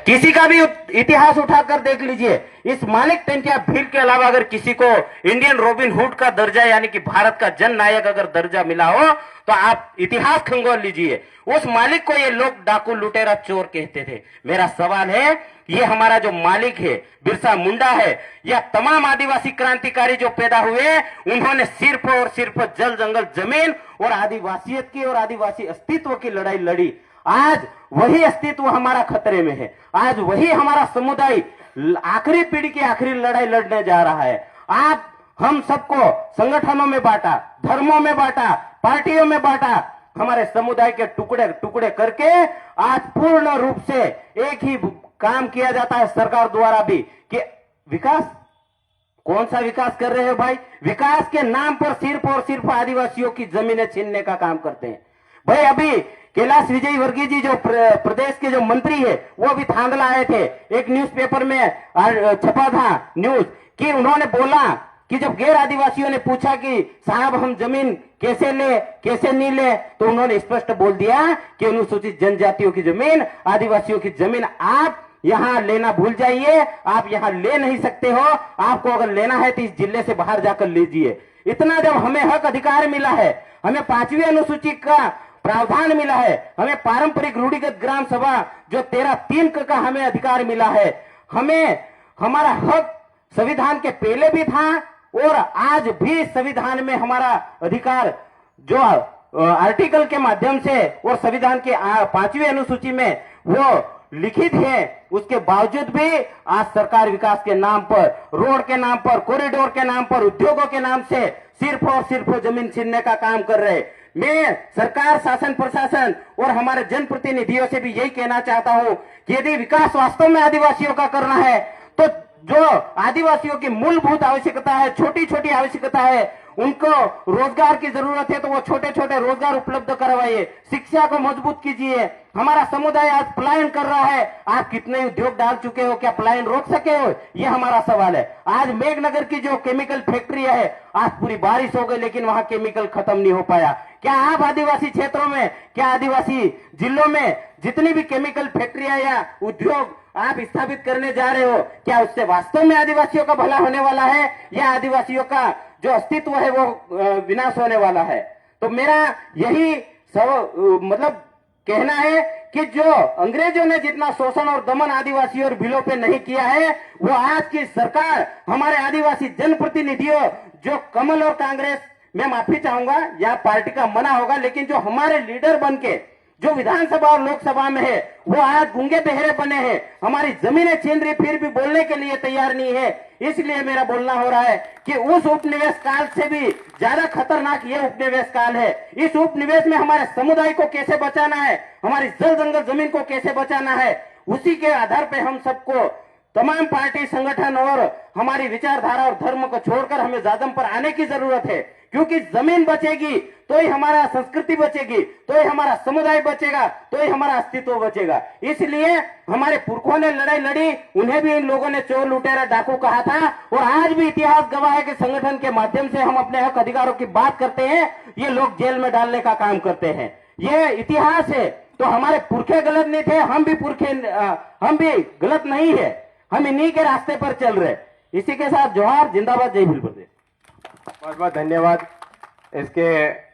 किसी का भी इतिहास उठाकर देख लीजिए, इस मालिक टेंटिया भील के अलावा अगर किसी को इंडियन रॉबिन हुड का दर्जा यानी कि भारत का जन नायक अगर दर्जा मिला हो तो आप इतिहास खंगोल लीजिए। उस मालिक को ये लोग डाकू लुटेरा चोर कहते थे। मेरा सवाल है, ये हमारा जो मालिक है बिरसा मुंडा है या तमाम आदिवासी क्रांतिकारी जो पैदा हुए, उन्होंने सिर्फ और सिर्फ जल जंगल जमीन और आदिवासियत की और आदिवासी अस्तित्व की लड़ाई लड़ी। आज वही अस्तित्व हमारा खतरे में है। आज वही हमारा समुदाय आखिरी पीढ़ी की आखिरी लड़ाई लड़ने जा रहा है। आप हम सबको संगठनों में बांटा, धर्मों में बांटा, पार्टियों में बांटा, हमारे समुदाय के टुकड़े टुकड़े करके आज पूर्ण रूप से एक ही काम किया जाता है सरकार द्वारा भी कि विकास। कौन सा विकास कर रहे हो भाई? विकास के नाम पर सिर्फ और सिर्फ आदिवासियों की जमीनें छीनने का काम करते हैं। भाई अभी कैलाश विजयवर्गीय जी जो प्रदेश के जो मंत्री है वो भी थांदला आए थे। एक न्यूज़पेपर में छपा था न्यूज कि उन्होंने बोला कि जब गैर आदिवासियों ने पूछा कि साहब हम जमीन कैसे ले कैसे नहीं ले, तो उन्होंने स्पष्ट बोल दिया कि अनुसूचित जनजातियों की जमीन, आदिवासियों की जमीन आप यहां लेना भूल जाइए, आप यहां ले नहीं सकते हो। आपको अगर लेना है तो इस जिले से बाहर जाकर लीजिए। इतना जब हमें हक अधिकार मिला है, हमें 5वीं अनुसूची का प्रावधान मिला है, हमें पारंपरिक रूढ़िगत ग्राम सभा जो 13(3) का हमें अधिकार मिला है, हमें हमारा हक संविधान के पहले भी था और आज भी संविधान में हमारा अधिकार जो आर्टिकल के माध्यम से और संविधान के 5वीं अनुसूची में वो लिखित है, उसके बावजूद भी आज सरकार विकास के नाम पर, रोड के नाम पर, कॉरिडोर के नाम पर, उद्योगों के नाम से सिर्फ और सिर्फ जमीन छीनने का काम कर रहे। मैं सरकार, शासन, प्रशासन और हमारे जनप्रतिनिधियों से भी यही कहना चाहता हूं कि यदि विकास वास्तव में आदिवासियों का करना है तो जो आदिवासियों की मूलभूत आवश्यकता है, छोटी छोटी आवश्यकता है, उनको रोजगार की जरूरत है तो वो छोटे छोटे रोजगार उपलब्ध करवाइए, शिक्षा को मजबूत कीजिए। हमारा समुदाय आज पलायन कर रहा है, आप कितने उद्योग डाल चुके हो, क्या पलायन रोक सके हो? ये हमारा सवाल है। आज मेघनगर की जो केमिकल फैक्ट्री है, आज पूरी बारिश हो गई लेकिन वहां केमिकल खत्म नहीं हो पाया। क्या आप आदिवासी क्षेत्रों में, क्या आदिवासी जिलों में जितनी भी केमिकल फैक्ट्रियां या उद्योग आप स्थापित करने जा रहे हो, क्या उससे वास्तव में आदिवासियों का भला होने वाला है या आदिवासियों का जो अस्तित्व है वो विनाश होने वाला है? तो मेरा यही मतलब कहना है कि जो अंग्रेजों ने जितना शोषण और दमन आदिवासियों और भीलों पे नहीं किया है, वो आज की सरकार, हमारे आदिवासी जनप्रतिनिधियों जो कमल और कांग्रेस, मैं माफी चाहूंगा या पार्टी का मना होगा, लेकिन जो हमारे लीडर बनके जो विधानसभा और लोकसभा में है वो आज गूंगे बहरे बने हैं, हमारी जमीनें छीन रही, फिर भी बोलने के लिए तैयार नहीं है। इसलिए मेरा बोलना हो रहा है कि उस उपनिवेश काल से भी ज्यादा खतरनाक ये उपनिवेश काल है। इस उपनिवेश में हमारे समुदाय को कैसे बचाना है, हमारी जल जंगल जमीन को कैसे बचाना है, उसी के आधार पर हम सबको, तमाम पार्टी, संगठन और हमारी विचारधारा और धर्म को छोड़कर हमें जादम पर आने की जरूरत है। क्योंकि जमीन बचेगी तो ही हमारा संस्कृति बचेगी, तो ही हमारा समुदाय बचेगा, तो ही हमारा अस्तित्व बचेगा। इसलिए हमारे पुरखों ने लड़ाई लड़ी, उन्हें भी इन लोगों ने चोर लुटेरा डाकू कहा था और आज भी इतिहास गवाह है कि संगठन के माध्यम से हम अपने हक अधिकारों की बात करते हैं, ये लोग जेल में डालने का काम करते हैं। ये इतिहास है। तो हमारे पुरखे गलत नहीं थे, हम भी गलत नहीं है, हम इन्हीं के रास्ते पर चल रहे। इसी के साथ जोहार, जिंदाबाद, जय भील प्रदेश। बहुत बहुत धन्यवाद इसके